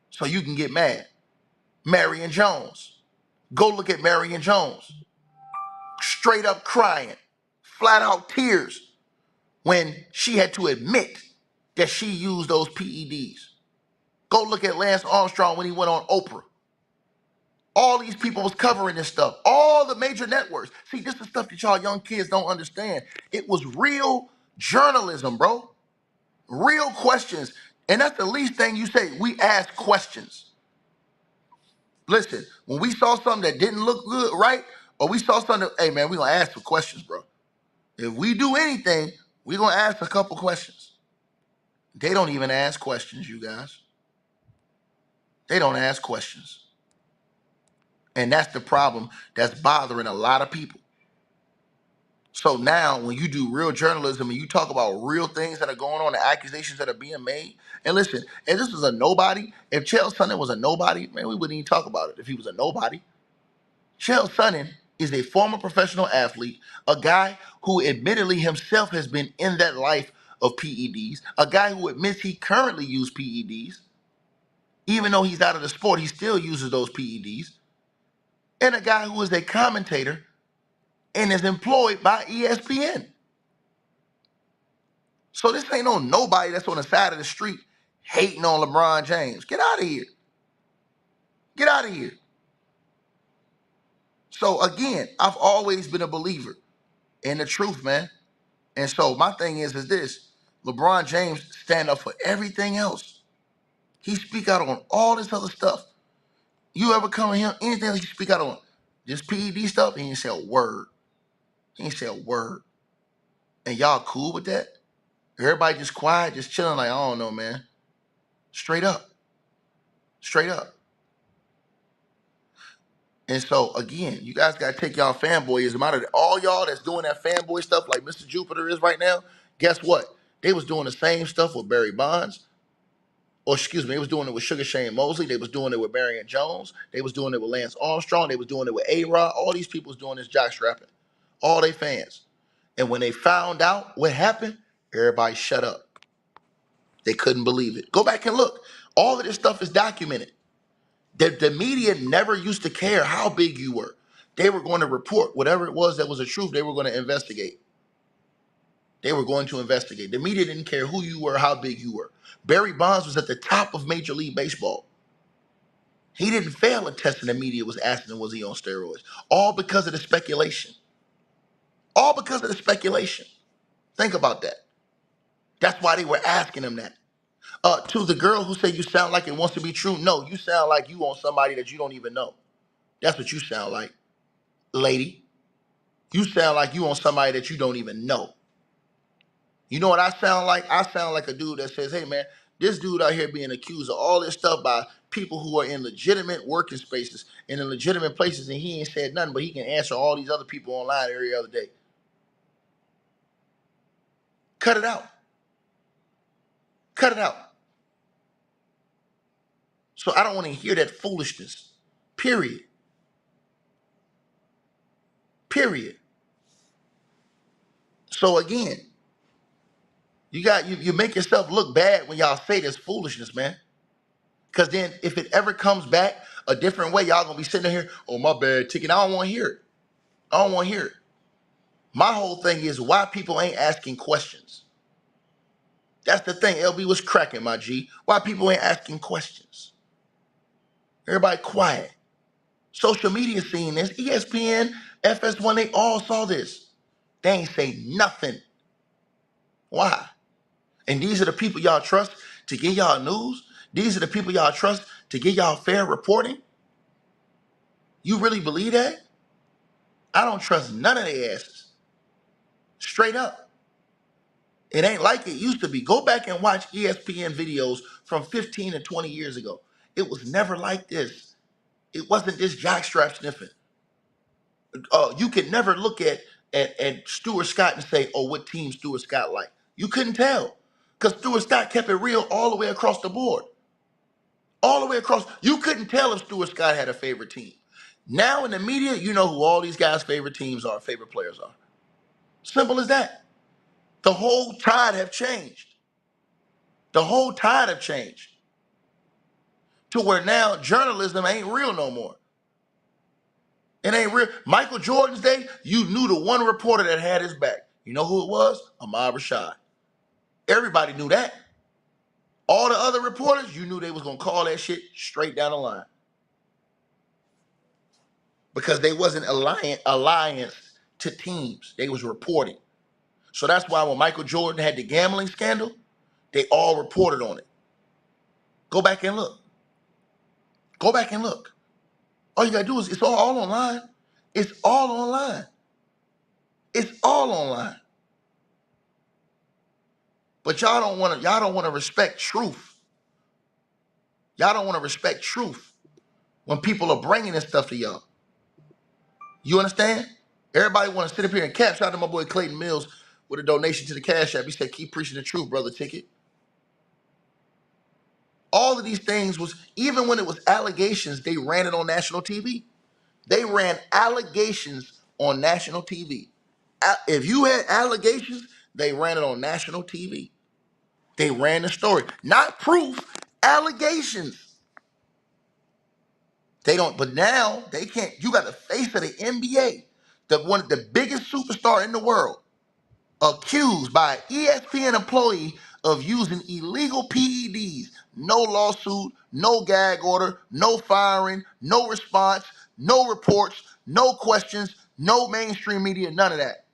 So you can get mad. Marion Jones. Go look at Marion Jones. Straight up crying, flat out tears when she had to admit that she used those PEDs. Go look at Lance Armstrong when he went on Oprah. All these people was covering this stuff. All the major networks. See, this is stuff that y'all young kids don't understand. It was real journalism, bro. Real questions. And that's the least thing you say. We ask questions. Listen, when we saw something that didn't look good, right? Or we saw something, hey man, we gonna ask for questions, bro. If we do anything, we're going to ask a couple questions. They don't even ask questions, you guys. They don't ask questions. And that's the problem that's bothering a lot of people. So now when you do real journalism and you talk about real things that are going on, the accusations that are being made, and listen, if this was a nobody, if Chael Sonnen was a nobody, man, we wouldn't even talk about it if he was a nobody. Chael Sonnen is a former professional athlete, a guy who admittedly himself has been in that life of PEDs, a guy who admits he currently uses PEDs. Even though he's out of the sport, he still uses those PEDs. And a guy who is a commentator and is employed by ESPN. So this ain't no nobody that's on the side of the street hating on LeBron James. Get out of here. Get out of here. So again, I've always been a believer in the truth, man. And so my thing is this. LeBron James stand up for everything else. He speak out on all this other stuff. You ever come in here, anything else he speak out on? This PED stuff, he ain't say a word. He ain't say a word. And y'all cool with that? Everybody just quiet, just chilling like, I don't know, man. Straight up. Straight up. And so, again, you guys got to take y'all fanboyism out of it. All y'all that's doing that fanboy stuff like Mr. Jupiter is right now, guess what? They was doing the same stuff with Barry Bonds. Or excuse me, they was doing it with Sugar Shane Mosley. They was doing it with Marion Jones. They was doing it with Lance Armstrong. They was doing it with A-Rod. All these people was doing this jockstrapping. All they fans. And when they found out what happened, everybody shut up. They couldn't believe it. Go back and look. All of this stuff is documented. The media never used to care how big you were. They were going to report whatever it was that was the truth. They were going to investigate. They were going to investigate. The media didn't care who you were, how big you were. Barry Bonds was at the top of Major League Baseball. He didn't fail a test, and the media was asking him, was he on steroids? All because of the speculation. All because of the speculation. Think about that. That's why they were asking him that. To the girl who said you sound like it wants to be true, no, you sound like you on somebody that you don't even know. That's what you sound like, lady. You sound like you on somebody that you don't even know. You know what I sound like? I sound like a dude that says, hey man, this dude out here being accused of all this stuff by people who are in legitimate working spaces and in legitimate places, and he ain't said nothing, but he can answer all these other people online every other day. Cut it out. Cut it out. So I don't want to hear that foolishness. Period. Period. So again, You make yourself look bad when y'all say this foolishness, man. Because then if it ever comes back a different way, y'all gonna be sitting here, oh my bad, ticket. I don't want to hear it. I don't want to hear it. My whole thing is why people ain't asking questions. That's the thing. LB was cracking, my G. Why people ain't asking questions? Everybody quiet. Social media seeing this. ESPN, FS1, they all saw this. They ain't say nothing. Why? And these are the people y'all trust to give y'all news? These are the people y'all trust to give y'all fair reporting? You really believe that? I don't trust none of their asses. Straight up. It ain't like it used to be. Go back and watch ESPN videos from 15 and 20 years ago. It was never like this. It wasn't this jockstrap sniffing. You could never look at Stuart Scott and say, oh, what team Stuart Scott like? You couldn't tell. Because Stuart Scott kept it real all the way across the board. All the way across. You couldn't tell if Stuart Scott had a favorite team. Now in the media, you know who all these guys' favorite teams are, favorite players are. Simple as that. The whole tide have changed. The whole tide have changed. To where now journalism ain't real no more. It ain't real. Michael Jordan's day, you knew the one reporter that had his back. You know who it was? Ahmad Rashad. Everybody knew that. All the other reporters, you knew they was going to call that shit straight down the line. Because they wasn't alliance to teams. They was reporting. So that's why when Michael Jordan had the gambling scandal, they all reported on it. Go back and look. Go back and look. All you got to do is, it's all online. It's all online. It's all online. But y'all don't want to respect truth. Y'all don't want to respect truth when people are bringing this stuff to y'all. You understand? Everybody want to sit up here and cap. Shout out to my boy Clayton Mills with a donation to the Cash App. He said, keep preaching the truth, brother Ticket. All of these things was, even when it was allegations, they ran it on national TV. They ran allegations on national TV. If you had allegations, they ran it on national TV. They ran the story. Not proof, allegations. They don't, but now they can't. You got the face of the NBA, the biggest superstar in the world, accused by an ESPN employee of using illegal PEDs. No lawsuit, no gag order, no firing, no response, no reports, no questions, no mainstream media, none of that.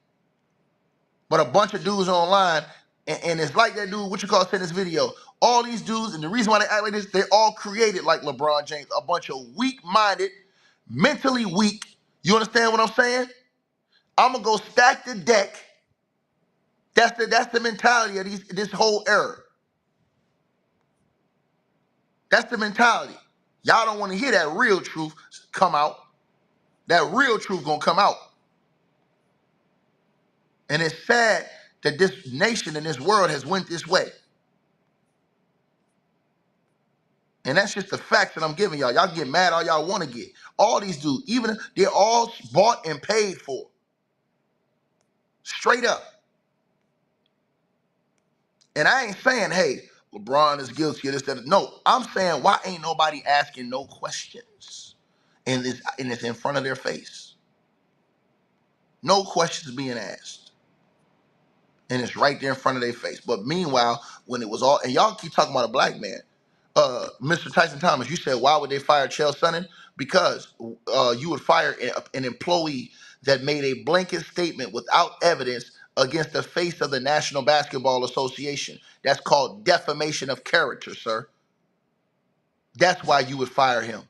But a bunch of dudes online, and it's like that dude, what you call, sent this video. All these dudes, and the reason why they act like this, they're all created like LeBron James, a bunch of weak-minded, mentally weak. You understand what I'm saying? I'm gonna go stack the deck. That's the mentality of this whole era. That's the mentality. Y'all don't want to hear that real truth come out. That real truth gonna come out. And it's sad that this nation and this world has went this way. And that's just the facts that I'm giving y'all. Y'all get mad all y'all want to get. All these dudes, even they're all bought and paid for. Straight up. And I ain't saying, hey, LeBron is guilty of this, that. No, I'm saying, why ain't nobody asking no questions? And it's in front of their face. No questions being asked. And it's right there in front of their face. But meanwhile, when it was all, and y'all keep talking about a black man, Mr. Tyson Thomas, you said, why would they fire Chael Sonnen? Because you would fire an employee that made a blanket statement without evidence against the face of the National Basketball Association. That's called defamation of character, sir. That's why you would fire him.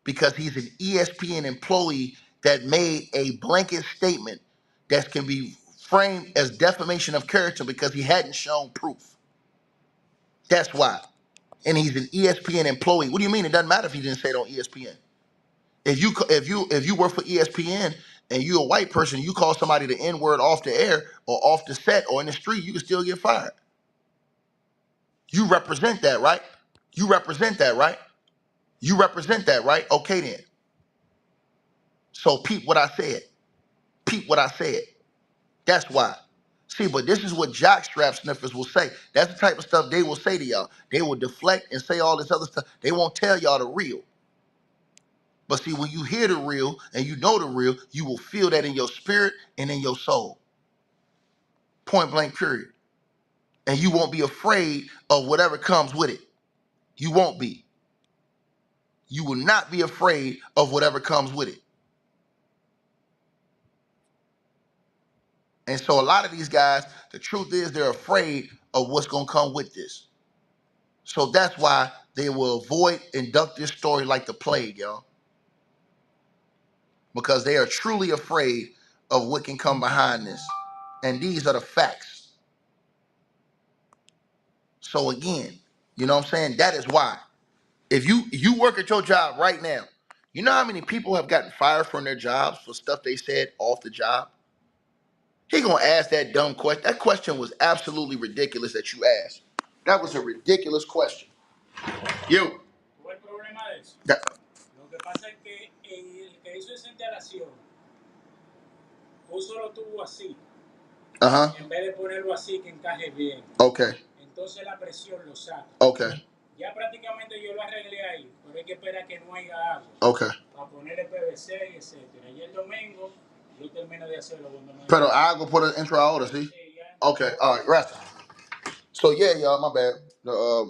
Because he's an ESPN employee that made a blanket statement that can be framed as defamation of character because he hadn't shown proof. That's why. And he's an ESPN employee. What do you mean? It doesn't matter if he didn't say it on ESPN. If you work for ESPN and you're a white person, you call somebody the N-word off the air or off the set or in the street, you can still get fired. You represent that, right? You represent that, right? You represent that, right? Okay then. So peep what I said. Peep what I said. That's why. See, but this is what jockstrap sniffers will say. That's the type of stuff they will say to y'all. They will deflect and say all this other stuff. They won't tell y'all the real. But see, when you hear the real and you know the real, you will feel that in your spirit and in your soul. Point blank, period. And you won't be afraid of whatever comes with it. You won't be. You will not be afraid of whatever comes with it. And so a lot of these guys, the truth is they're afraid of what's going to come with this. So that's why they will avoid and duck this story like the plague, y'all. Because they are truly afraid of what can come behind this. And these are the facts. So again, you know what I'm saying? That is why. If you work at your job right now, you know how many people have gotten fired from their jobs for stuff they said off the job? He gonna ask that dumb question. That question was absolutely ridiculous that you asked. That was a ridiculous question. You. ¿Cuál es el problema de eso? That, Lo que pasa es que el que hizo esa instalación puso lo tubo así, en vez de ponerlo así que encaje bien. Okay. Entonces la presión lo saca. Okay. Ya prácticamente yo lo arreglé ahí, pero hay que esperar que no haya agua. Okay. Para ponerle PVC y etcétera. Y el domingo yo termino de hacerlo cuando no haya Pero algo put an intro ahora, see? Sí, ya. Okay. All right. Rest. So yeah, y'all, my bad.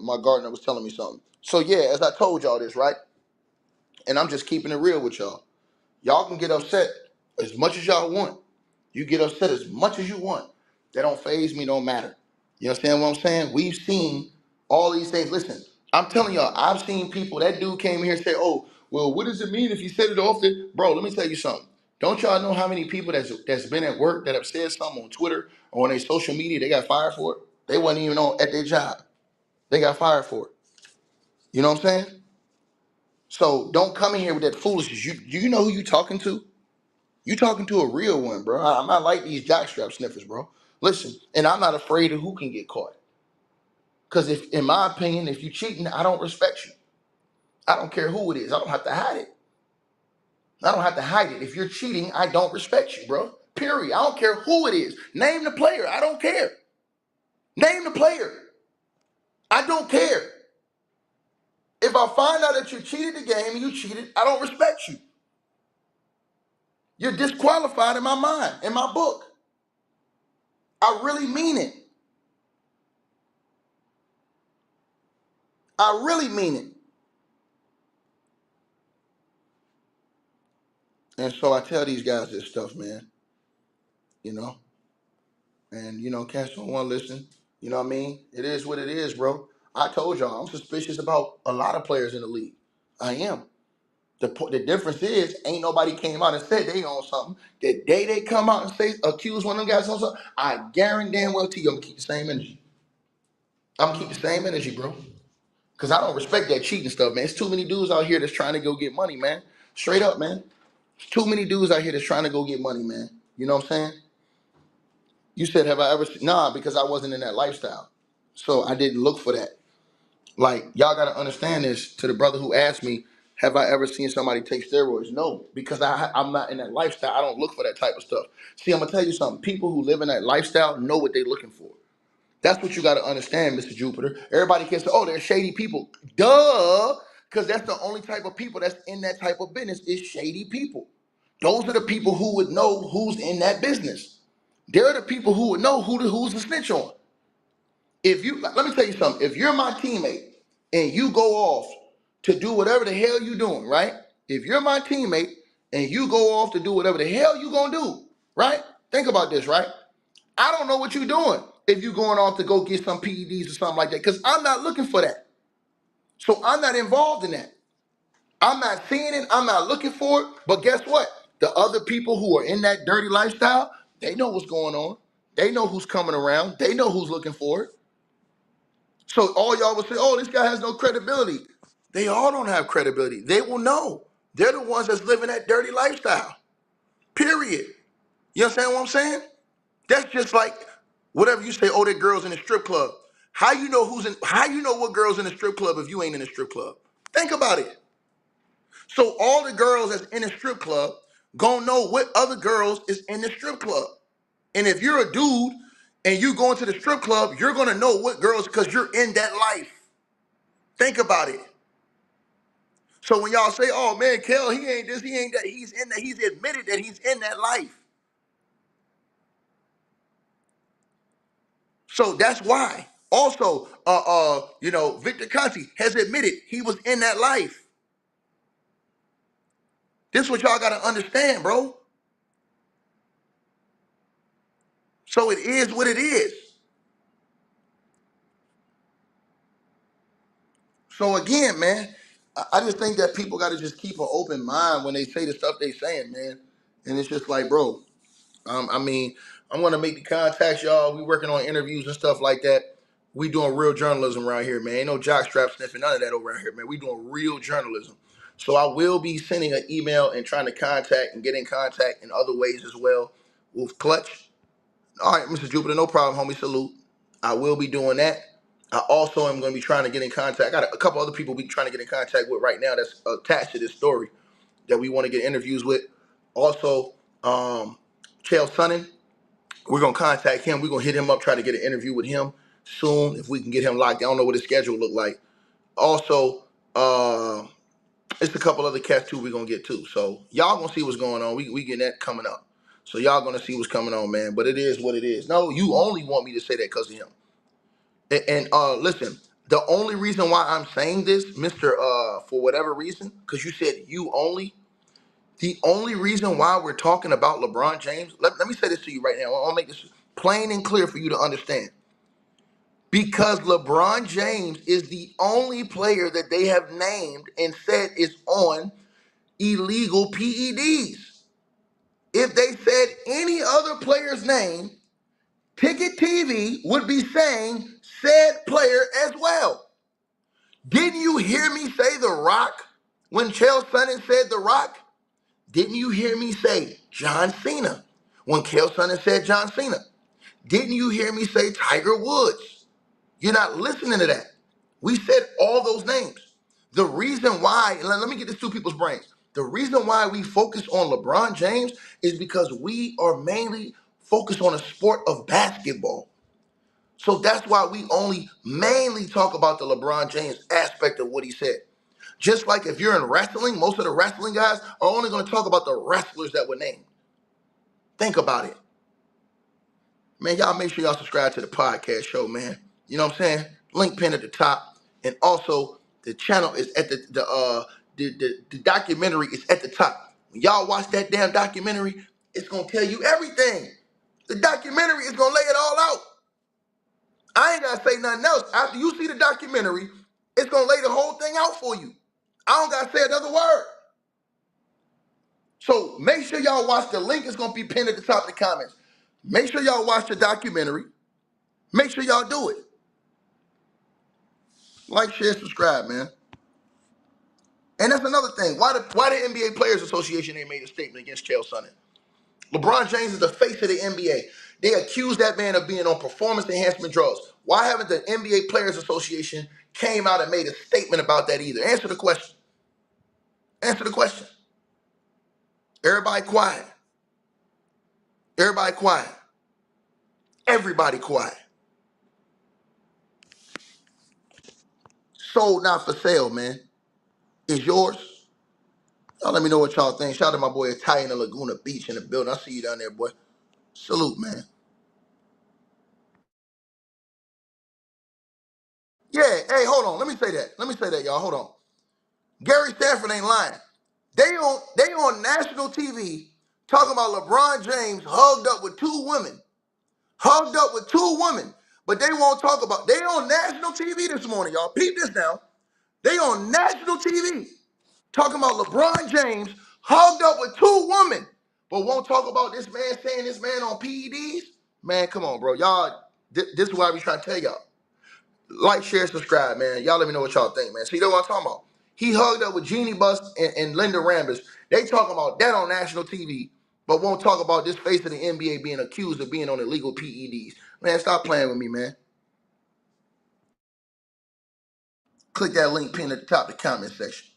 My gardener was telling me something. So yeah, as I told y'all this, right? And I'm just keeping it real with y'all. Y'all can get upset as much as y'all want. You get upset as much as you want. That don't faze me, don't matter. You understand what I'm saying? We've seen all these things. Listen, I'm telling y'all, I've seen people, that dude came here and said, oh, well, what does it mean if you said it off the... Bro, let me tell you something. Don't y'all know how many people that's been at work that have said something on Twitter or on their social media, they got fired for it? They wasn't even on at their job. They got fired for it. You know what I'm saying? So don't come in here with that foolishness. You know who you talking to? You talking to a real one, bro. I'm not like these jockstrap sniffers, bro. Listen, and I'm not afraid of who can get caught. Because if, in my opinion, if you cheating, I don't respect you. I don't care who it is. I don't have to hide it. I don't have to hide it. If you're cheating, I don't respect you, bro. Period. I don't care who it is. Name the player. I don't care. Name the player. I don't care. If I find out that you cheated the game and you cheated, I don't respect you. You're disqualified in my mind, in my book. I really mean it. I really mean it. And so I tell these guys this stuff, man. You know? And, you know, cats don't want to listen. You know what I mean? It is what it is, bro. I told y'all, I'm suspicious about a lot of players in the league. I am. The difference is, ain't nobody came out and said they on something. The day they come out and say, accuse one of them guys on something, I guarantee damn well to you, I'm going to keep the same energy. I'm going to keep the same energy, bro. Because I don't respect that cheating stuff, man. It's too many dudes out here that's trying to go get money, man. Straight up, man. There's too many dudes out here that's trying to go get money, man. You know what I'm saying? You said, have I ever seen? Nah, because I wasn't in that lifestyle. So I didn't look for that. Like, y'all got to understand this. To the brother who asked me, have I ever seen somebody take steroids? No, because I'm not in that lifestyle. I don't look for that type of stuff. See, I'm going to tell you something. People who live in that lifestyle know what they're looking for. That's what you got to understand, Mr. Jupiter. Everybody can say, oh, they're shady people. Duh, because that's the only type of people that's in that type of business is shady people. Those are the people who would know who's in that business. They're the people who would know who's the snitch on. If you, let me tell you something. If you're my teammate and you go off to do whatever the hell you're doing, right? If you're my teammate and you go off to do whatever the hell you gonna do, right? Think about this, right? I don't know what you're doing if you're going off to go get some PEDs or something like that, because I'm not looking for that. So I'm not involved in that. I'm not seeing it. I'm not looking for it. But guess what? The other people who are in that dirty lifestyle, they know what's going on. They know who's coming around. They know who's looking for it. So all y'all will say, oh, this guy has no credibility. They all don't have credibility. They will know. They're the ones that's living that dirty lifestyle. Period. You understand what I'm saying? That's just like whatever you say, oh, they're girls in the strip club. How you know what girls in the strip club if you ain't in the strip club? Think about it. So all the girls that's in the strip club gonna know what other girls is in the strip club. And if you're a dude and you going to the strip club, you're gonna know what girls because you're in that life. Think about it. So when y'all say, "Oh man, Chael, he ain't this, he ain't that," he's in that. He's admitted that he's in that life. So that's why. Also, Victor Conti has admitted he was in that life. This is what y'all gotta understand, bro. So it is what it is. So again, man, I just think that people gotta just keep an open mind when they say the stuff they saying, man. And it's just like, bro, I mean, I'm gonna make the contacts, y'all. We working on interviews and stuff like that. We doing real journalism around here, man. Ain't no jockstrap sniffing, none of that over here, man. We doing real journalism. So I will be sending an email and trying to contact and get in contact in other ways as well with Clutch. All right, Mr. Jupiter, no problem, homie. Salute. I will be doing that. I also am going to be trying to get in contact. I got a couple other people we trying to get in contact with right now that's attached to this story that we want to get interviews with. Also, Chael Sonnen, we're going to contact him. We're going to hit him up, try to get an interview with him soon if we can get him locked. I don't know what his schedule look like. Also, it's a couple other cats too we're going to get too. So y'all going to see what's going on. We getting that coming up. So y'all going to see what's coming on, man. But it is what it is. No, you only want me to say that because of him. And listen, the only reason why I'm saying this, Mr. For whatever reason, because you said you only, the only reason why we're talking about LeBron James, let me say this to you right now. I'll make this plain and clear for you to understand. Because LeBron James is the only player that they have named and said is on illegal PEDs. If they said any other player's name, Ticket TV would be saying said player as well. Didn't you hear me say The Rock when Chael Sonnen said The Rock? Didn't you hear me say John Cena when Chael Sonnen said John Cena? Didn't you hear me say Tiger Woods? You're not listening to that. We said all those names. The reason why, and let me get this to people's brains. The reason why we focus on LeBron James is because we are mainly focused on a sport of basketball. So that's why we only mainly talk about the LeBron James aspect of what he said. Just like if you're in wrestling, most of the wrestling guys are only going to talk about the wrestlers that were named. Think about it. Man, y'all make sure y'all subscribe to the podcast show, man. You know what I'm saying? Link pin at the top. And also, the channel is at the documentary is at the top. When y'all watch that damn documentary, it's going to tell you everything. The documentary is going to lay it all out. I ain't gotta say nothing else. After you see the documentary, it's gonna lay the whole thing out for you. I don't gotta say another word. So make sure y'all watch the link. It's gonna be pinned at the top of the comments. Make sure y'all watch the documentary. Make sure y'all do it. Like, share, subscribe, man. And that's another thing. Why the NBA Players Association ain't made a statement against Chael Sonnen? LeBron James is the face of the NBA. They accuse that man of being on performance enhancement drugs. Why haven't the NBA Players Association came out and made a statement about that either? Answer the question. Answer the question. Everybody quiet. Everybody quiet. Everybody quiet. Sold not for sale, man. Is yours? Y'all let me know what y'all think. Shout out to my boy Italian in Laguna Beach in the building. I see you down there, boy. Salute, man. Yeah, hey, hold on. Let me say that. Let me say that, y'all. Hold on. Gary Stanford ain't lying. They on national TV talking about LeBron James hugged up with two women. Hugged up with two women. But they won't talk about, they on national TV this morning, y'all. Peep this now. They on national TV talking about LeBron James hugged up with two women, but won't talk about this man saying this man on PEDs. Man, come on, bro. Y'all, this is why we trying to tell y'all. Like, share, subscribe, man. Y'all let me know what y'all think, man. See, that's what I'm talking about. He hugged up with Jeannie Buss and Linda Rambis. They talking about that on national TV, but won't talk about this face of the NBA being accused of being on illegal PEDs. Man, stop playing with me, man. Click that link pin at the top of the comment section.